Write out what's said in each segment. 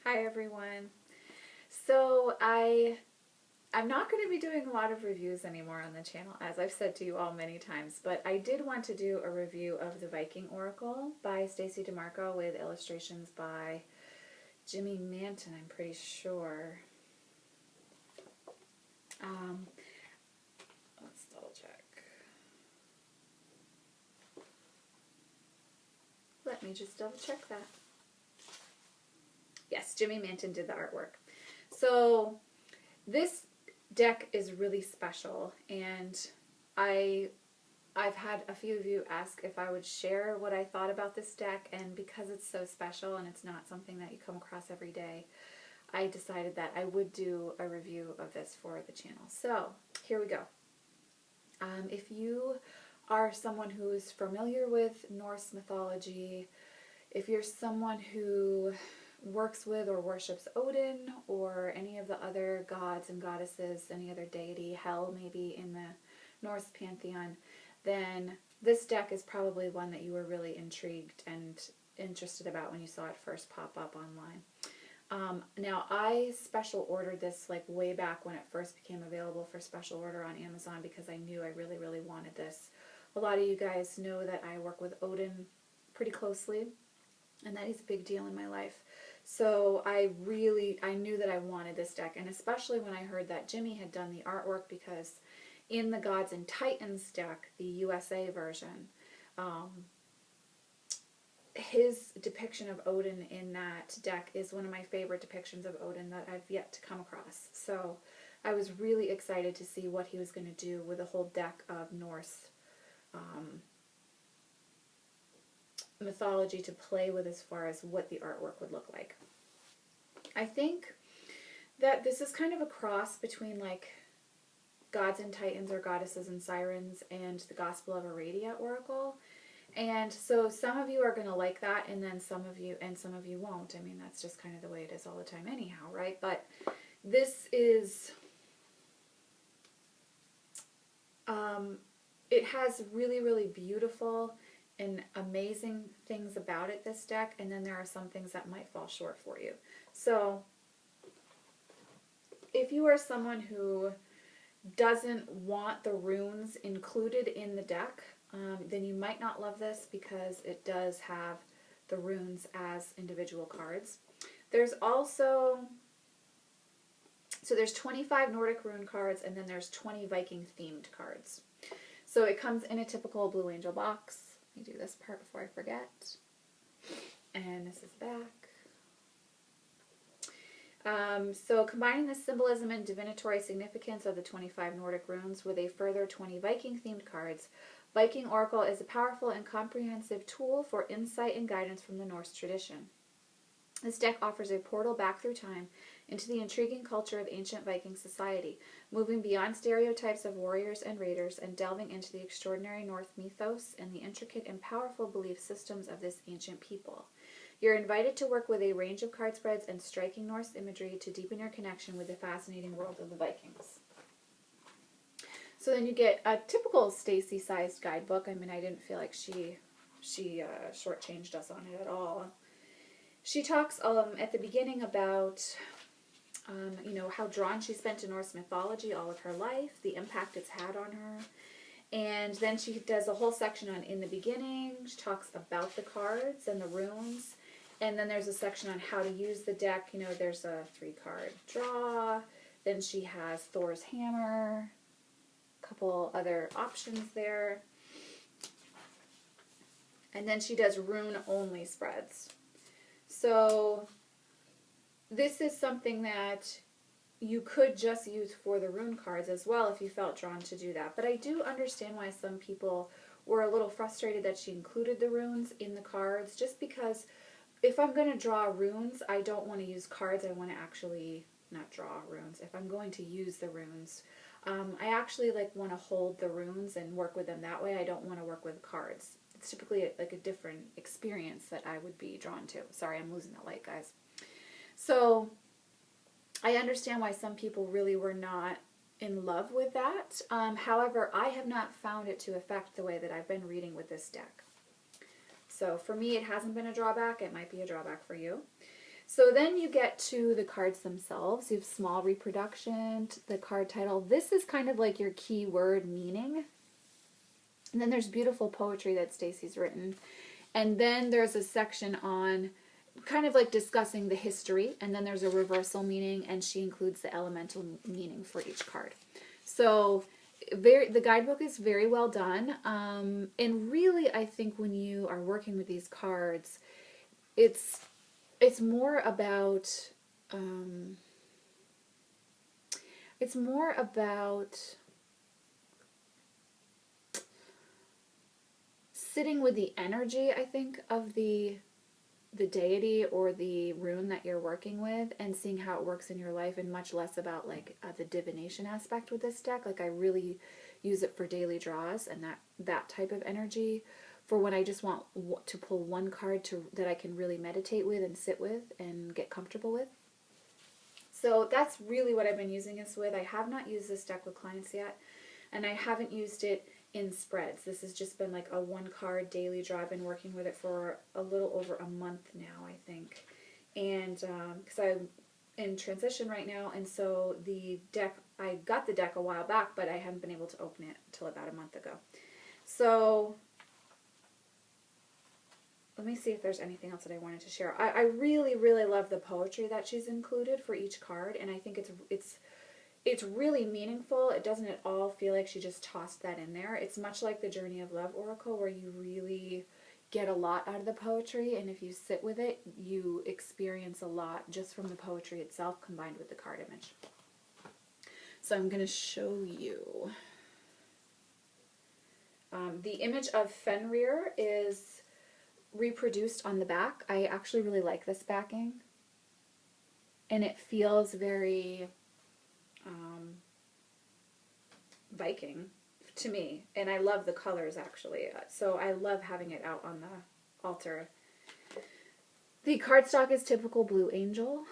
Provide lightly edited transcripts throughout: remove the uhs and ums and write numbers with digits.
Hi everyone. I'm not going to be doing a lot of reviews anymore on the channel, as I've said to you all many times, but I did want to do a review of the Viking Oracle by Stacey DeMarco with illustrations by Jimmy Manton, I'm pretty sure. Let's double check. Let me just double check that. Yes, Jimmy Manton did the artwork. So this deck is really special, and I've had a few of you ask if I would share what I thought about this deck, and because it's so special and it's not something that you come across every day, I decided that I would do a review of this for the channel. So here we go. If you are someone who is familiar with Norse mythology, if you're someone who works with or worships Odin or any of the other gods and goddesses, any other deity, Hel maybe in the Norse pantheon, then this deck is probably one that you were really intrigued and interested about when you saw it first pop up online. Now I special ordered this like way back when it first became available for special order on Amazon because I knew I really wanted this. A lot of you guys know that I work with Odin pretty closely, and that is a big deal in my life. So I knew that I wanted this deck, and especially when I heard that Jimmy had done the artwork, because in the Gods and Titans deck, the USA version, his depiction of Odin in that deck is one of my favorite depictions of Odin that I've yet to come across. So I was really excited to see what he was going to do with a whole deck of Norse mythology to play with as far as what the artwork would look like. I think that this is kind of a cross between like Gods and Titans or Goddesses and Sirens and the Gospel of Aradia Oracle. And so some of you are going to like that, and then some of you won't. I mean, that's just kind of the way it is all the time anyhow, right? But this is, it has really beautiful and amazing things about it, this deck, and then there are some things that might fall short for you. So if you are someone who doesn't want the runes included in the deck, then you might not love this because it does have the runes as individual cards. There's also, so there's 25 Nordic rune cards, and then there's 20 Viking themed cards. So it comes in a typical Blue Angel box. Let me do this part before I forget. And this is back. So combining the symbolism and divinatory significance of the 25 Nordic runes with a further 20 Viking themed cards, Viking Oracle is a powerful and comprehensive tool for insight and guidance from the Norse tradition. This deck offers a portal back through time into the intriguing culture of ancient Viking society, moving beyond stereotypes of warriors and raiders and delving into the extraordinary Norse mythos and the intricate and powerful belief systems of this ancient people. You're invited to work with a range of card spreads and striking Norse imagery to deepen your connection with the fascinating world of the Vikings. So then you get a typical Stacey-sized guidebook. I mean, I didn't feel like she shortchanged us on it at all. She talks at the beginning about, you know, how drawn she's been to Norse mythology all of her life, the impact it's had on her. And then she does a whole section on in the beginning. She talks about the cards and the runes. And then there's a section on how to use the deck. You know, there's a 3-card draw. Then she has Thor's hammer. A couple other options there. And then she does rune-only spreads. So this is something that you could just use for the rune cards as well if you felt drawn to do that. But I do understand why some people were a little frustrated that she included the runes in the cards, just because if I'm going to draw runes, I don't want to use cards. I want to actually not draw runes. If I'm going to use the runes, I actually want to hold the runes and work with them that way. I don't want to work with cards. It's typically like a different experience that I would be drawn to. Sorry, I'm losing the light, guys. So I understand why some people really were not in love with that. However, I have not found it to affect the way that I've been reading with this deck. So for me, it hasn't been a drawback. It might be a drawback for you. So then you get to the cards themselves. You have small reproduction, the card title. This is kind of like your keyword meaning. And then there's beautiful poetry that Stacy's written. And then there's a section on kind of like discussing the history. And then there's a reversal meaning, and she includes the elemental meaning for each card. So the guidebook is very well done. And really, I think when you are working with these cards, it's more about sitting with the energy, I think, of the deity or the rune that you're working with, and seeing how it works in your life, and much less about like the divination aspect with this deck. Like I really use it for daily draws and that type of energy, for when I just want to pull one card that I can really meditate with and sit with and get comfortable with. So that's really what I've been using this with. I have not used this deck with clients yet, and I haven't used it in spreads. This has just been like a one card daily draw. I've been working with it for a little over a month now, I think. And because I'm in transition right now, and so the deck, I got the deck a while back, but I haven't been able to open it until about a month ago. So let me see if there's anything else that I wanted to share. I really, really love the poetry that she's included for each card, and I think it's really meaningful. It doesn't at all feel like she just tossed that in there. It's much like the Journey of Love Oracle, where you really get a lot out of the poetry, and if you sit with it, you experience a lot just from the poetry itself combined with the card image. So I'm going to show you. The image of Fenrir is reproduced on the back. I actually really like this backing, and it feels very Viking to me, and I love the colors actually, so I love having it out on the altar. The cardstock is typical Blue Angel,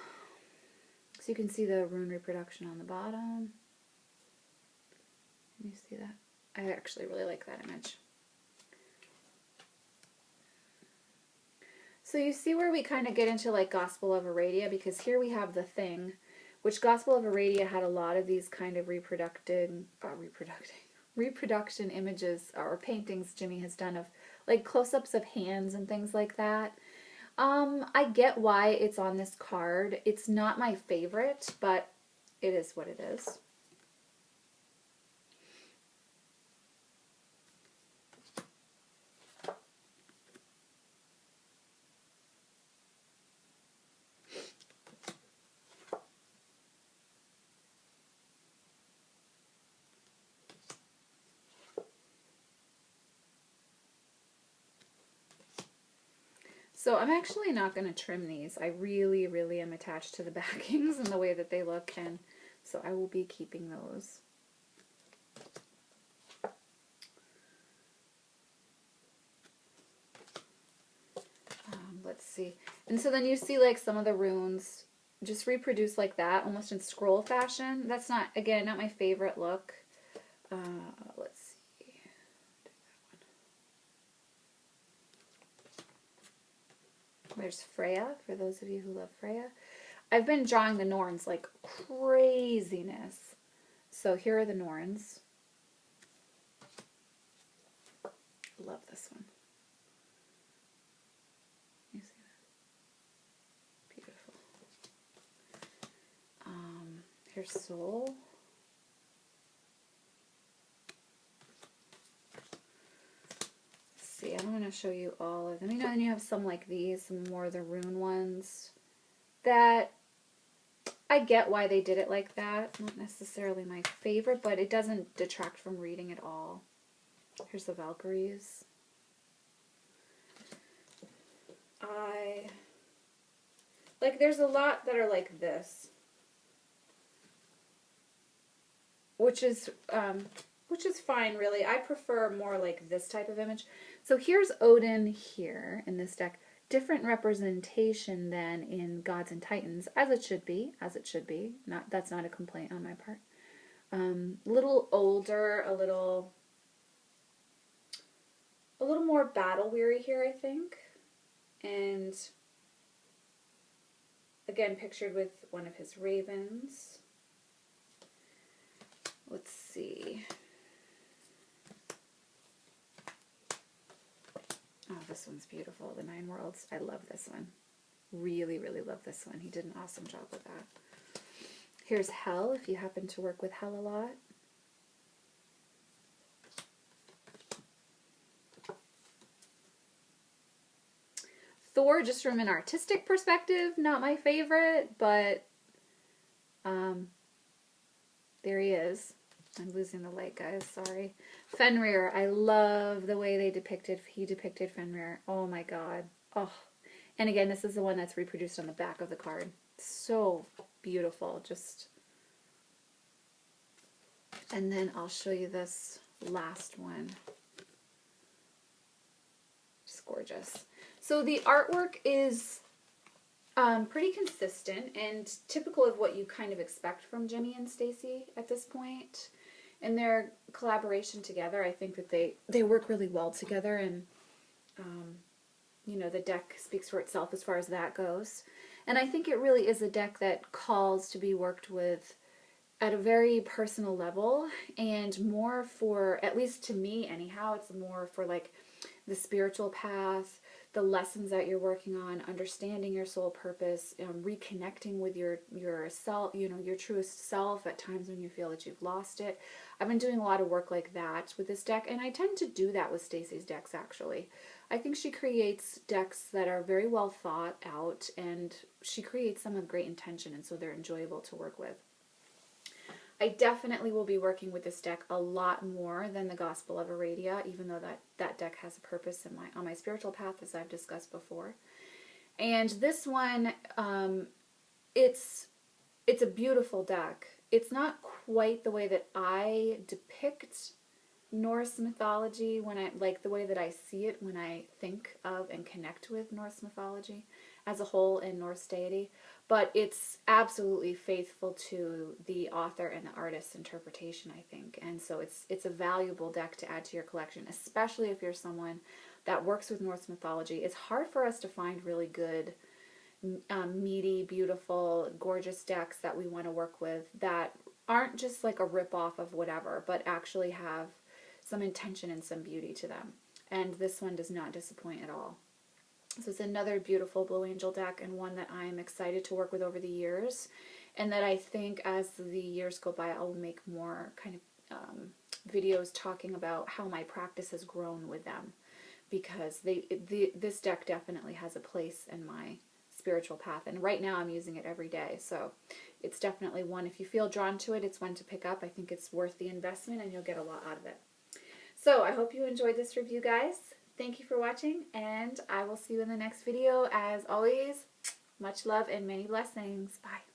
so you can see the rune reproduction on the bottom. Can you see that? I actually really like that image. So you see where we kind of get into like Gospel of Aradia, because here we have the Thing, which Gospel of Aradia had a lot of these kind of reproduction images or paintings Jimmy has done of like close-ups of hands and things like that. I get why it's on this card. It's not my favorite, but it is what it is. So I'm actually not going to trim these. I really, really am attached to the backings and the way that they look, and so I will be keeping those. Let's see. And so then you see like some of the runes just reproduced like that, almost in scroll fashion. That's not, again, not my favorite look. Let's see. There's Freya, for those of you who love Freya. I've been drawing the Norns like craziness. So here are the Norns. Love this one. You see that? Beautiful. Here's Soul. See, I'm going to show you all of them. You know, and you have some like these, some more of the rune ones that I get why they did it like that. Not necessarily my favorite, but it doesn't detract from reading at all. Here's the Valkyries. There's a lot that are like this, which is fine, really. I prefer more like this type of image. So here's Odin here in this deck. Different representation than in Gods and Titans, as it should be, That's not a complaint on my part. Little older, a little more battle weary here, I think. And again pictured with one of his ravens. Let's see. Oh, this one's beautiful. The Nine Worlds. I love this one. Really, really love this one. He did an awesome job with that. Here's Hell, if you happen to work with Hell a lot. Thor, just from an artistic perspective, not my favorite, but there he is. I'm losing the light, guys, sorry. Fenrir, I love the way he depicted Fenrir. Oh my god. Oh. And again, this is the one that's reproduced on the back of the card. So beautiful, just. And then I'll show you this last one. Just gorgeous. So the artwork is pretty consistent and typical of what you kind of expect from Jenny and Stacy at this point. In their collaboration together, I think that they work really well together, and you know, the deck speaks for itself as far as that goes. And I think it really is a deck that calls to be worked with at a very personal level, and more for, at least to me anyhow, it's more for like the spiritual path, the lessons that you're working on, understanding your soul purpose, reconnecting with your self, you know, your truest self at times when you feel that you've lost it. I've been doing a lot of work like that with this deck, and I tend to do that with Stacy's decks actually. I think she creates decks that are very well thought out, and she creates some with great intention, and so they're enjoyable to work with. I definitely will be working with this deck a lot more than the Gospel of Aradia, even though that deck has a purpose in on my spiritual path, as I've discussed before. And this one, it's a beautiful deck. It's not quite the way that I depict Norse mythology, when I like the way that I see it when I think of and connect with Norse mythology as a whole and Norse deity, but it's absolutely faithful to the author and the artist's interpretation, I think. And so it's a valuable deck to add to your collection, especially if you're someone that works with Norse mythology. It's hard for us to find really good, meaty, beautiful, gorgeous decks that we want to work with that aren't just like a rip-off of whatever, but actually have some intention and some beauty to them. And this one does not disappoint at all. So it's another beautiful Blue Angel deck, and one that I am excited to work with over the years, and that I think as the years go by I'll make more kind of videos talking about how my practice has grown with them, because this deck definitely has a place in my spiritual path, and right now I'm using it every day. So it's definitely one, if you feel drawn to it, it's one to pick up. I think it's worth the investment, and you'll get a lot out of it. So I hope you enjoyed this review, guys. Thank you for watching, and I will see you in the next video. As always, much love and many blessings. Bye.